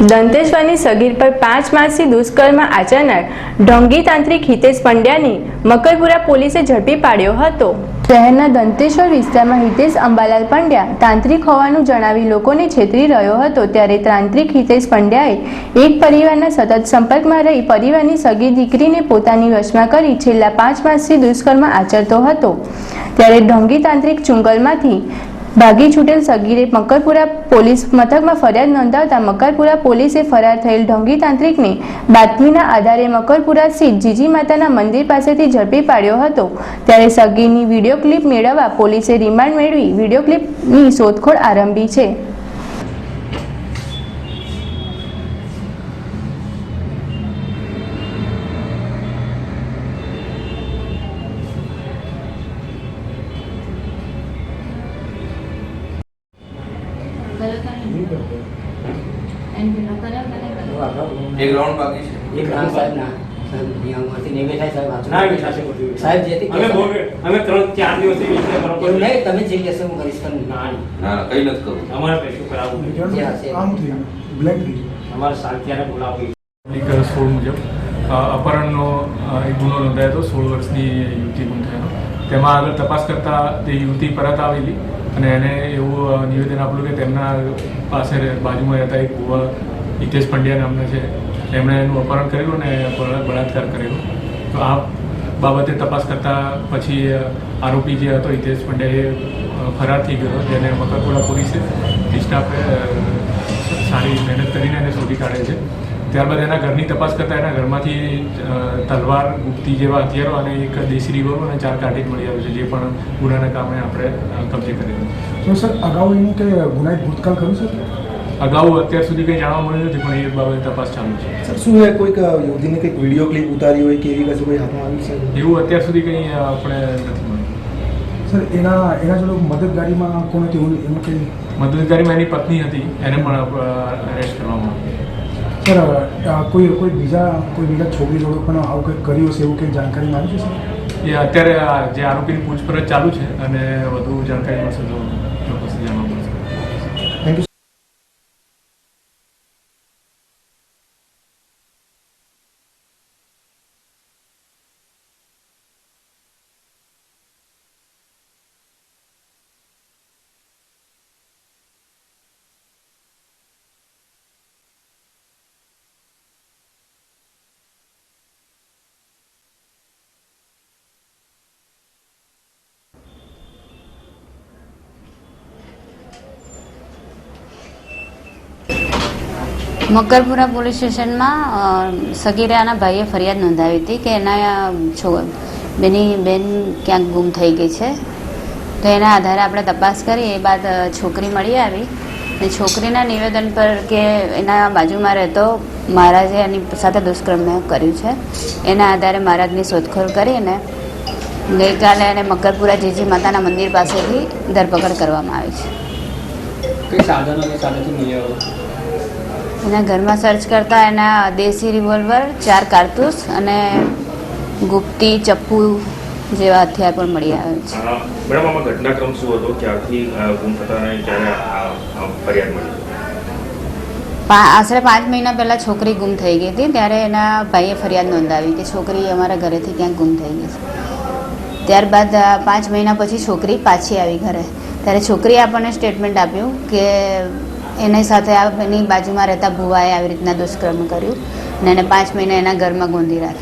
દંતેશ્વરની સગીર પર 5 માસથી દુષ્કર્મ આચરનાર ઢોંગી તાંત્રિક હિતેશ પંડ્યાને મકરપુરા પોલીસે ઝડપી પાડ્યો હતો। શહેરના દંતેશ્વર વિસ્તારમાં હિતેશ અંબાલાલ પંડ્યા તાંત્રિક હોવાનું જણાવી લોકોને છેતરી રહ્યો હતો। ત્યારે તાંત્રિક હિતેશ પંડ્યાએ એક પરિવારના સતત સંપર્કમાં રહી પરિવારની સગીર દીકરીને પોતાની વશમાં કરી છેલ્લા 5 માસથી દુષ્કર્મ આચરતો હતો। ત્યારે ઢોંગી તાંત્રિક ચુંગલમાંથી ભાગી છૂટેલ સગીરે મકરપુરા પોલીસ મથકમાં ફરિયાદ નોંધાવતા મકરપુરા પોલીસે ફરાર થયેલ ઢોંગી તાંત્રિકને બાતમીના આધારે મકરપુરા સ્થિત જીજી માતાના મંદિર પાસેથી ઝડપી પાડ્યો હતો। ત્યારે સગીરની વિડીયો ક્લિપ મેળવવા પોલીસે રિમાન્ડ મેળવી વિડીયો ક્લિપની શોધખોળ આરંભી છે। एक राउंड बाकी है। एक राउंड साहब ना नियमમાંથી નહીં બેઠા સાહેબ ના બેઠા છે બધું સાહેબ જેથી અમે 3-4 દિવસથી વિશે બરોબર એવું નહીં તમે જે કહેશો હું કરીશ પણ ના ના કઈ નથી કરું અમારે કશું કરાવવું આમ થયું બ્લેક થઈ અમારે સાલત્યારે બોલાવવી। 16 મુજબ અપહરણનો એક ગુનો નોંધાયો હતો। 16 વર્ષની યુવતી ગુમ થયેલો, તેમાં આગળ તપાસ કરતા તે યુવતી પરત આવેલી અને એને એવું નિવેદન આપેલું કે તેમના પાસે બાજુમાં રહેતા એક ભુવા હિતેશ પંડ્યા નામના છે, એમણે એનું અપહરણ કરેલું અને બળાત્કાર કરેલો। તો આ બાબતે તપાસ કરતાં પછી આરોપી જે હતો હિતેશ પંડ્યા એ ફરાર થઈ ગયો, જેને મકરપુરા પોલીસે સ્ટાફે સારી મહેનત કરીને એને શોધી કાઢે છે। ત્યારબાદ એના ઘરની તપાસ કરતાં એના ઘરમાંથી તલવાર, ગુપ્તી જેવા હથિયારો અને એક દેશી રિવોલ્વર અને 4 કાર્ટિજ મળી આવ્યું છે, જે પણ ગુનાના કામે આપણે કબજે કરેલું। તો સર અગાઉ એનું કે ગુનાહિત ભૂતકાળ ખરું સર? અગાઉ અત્યાર સુધી કંઈ જાણવા મળ્યું નથી, પણ એ બાબતે તપાસ ચાલુ છે। સર શું એ કોઈક યુવતીને કંઈક વિડીયો ક્લિપ ઉતારી હોય કે એવી કશું કોઈ હાથમાં આવ્યું છે? એવું અત્યાર સુધી કંઈ આપણે નથી મળ્યું। સર એના જોડે મદદગારીમાં કોણ હતી એનું કંઈ? મદદગારીમાં એની પત્ની હતી, એને પણ અરેસ્ટ કરવામાં આવી। સર કોઈ બીજા છોકરી જોડે પણ આવું કંઈક કર્યું હશે એવું કંઈ જાણકારી મળી છે સર? એ અત્યારે જે આરોપીની પૂછપરછ ચાલુ છે અને વધુ જાણકારી મળશે તો ચોક્કસ જાણવા મળશે। Thank you. મકરપુરા પોલીસ સ્ટેશનમાં સગીરાના ભાઈએ ફરિયાદ નોંધાવી હતી કે એના બેની બેન ક્યાંક ગુમ થઈ ગઈ છે। તો એના આધારે આપણે તપાસ કરી, એ બાદ છોકરી મળી આવી અને છોકરીના નિવેદન પર કે એના બાજુમાં રહેતો મહારાજે એની સાથે દુષ્કર્મ કર્યું છે, એના આધારે મહારાજની શોધખોળ કરીને ગઈકાલે એને મકરપુરા જીજી માતાના મંદિર પાસેથી ધરપકડ કરવામાં આવી છે। કઈ સાધનો સાધનથી મળ્યો? એના ઘરમાં સર્ચ કરતા એના દેશી રિવોલ્વર, 4 કારતૂસ અને ગુપ્તી, ચપ્પુ જેવા હથિયાર પણ મળી આવે છે। મેડમ આમાં ઘટનાક્રમ શું હતો, ક્યારથી ગુમ થતા અને ક્યારે ફરિયાદ મળી? આશરે 5 મહિના પહેલાં છોકરી ગુમ થઈ ગઈ હતી, ત્યારે એના ભાઈએ ફરિયાદ નોંધાવી કે છોકરી અમારા ઘરેથી ક્યાંક ગુમ થઈ ગઈ છે। ત્યારબાદ 5 મહિના પછી છોકરી પાછી આવી ઘરે, ત્યારે છોકરીએ આપણને સ્ટેટમેન્ટ આપ્યું કે એની સાથે એની બાજુમાં રહેતા ભુવાએ આવી રીતના દુષ્કર્મ કર્યું અને એને 5 મહિના એના ઘરમાં ગોંધી રાખી।